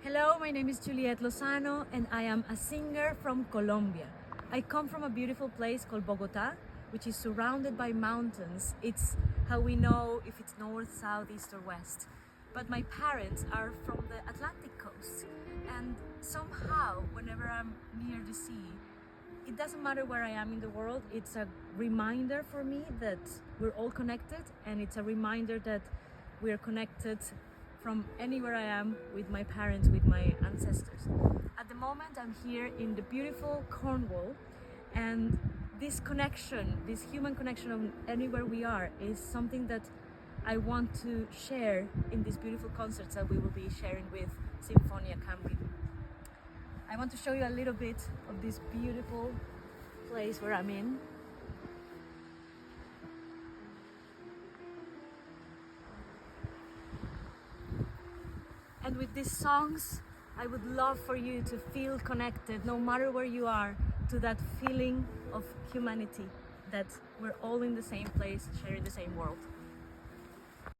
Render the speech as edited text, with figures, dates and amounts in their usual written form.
Hello, my name is Julieth Lozano and I am a singer from Colombia. I come from a beautiful place called Bogota, which is surrounded by mountains. It's how we know if it's north, south, east or west. But my parents are from the Atlantic coast, and somehow whenever I'm near the sea, it doesn't matter where I am in the world, it's a reminder for me that we're all connected, and it's a reminder that we're connected from anywhere I am with my parents, with my ancestors. At the moment I'm here in the beautiful Cornwall, and this connection, this human connection of anywhere we are, is something that I want to share in these beautiful concerts that we will be sharing with Sinfonia Camri. I want to show you a little bit of this beautiful place where I'm in. And with these songs, I would love for you to feel connected, no matter where you are, to that feeling of humanity, that we're all in the same place, sharing the same world.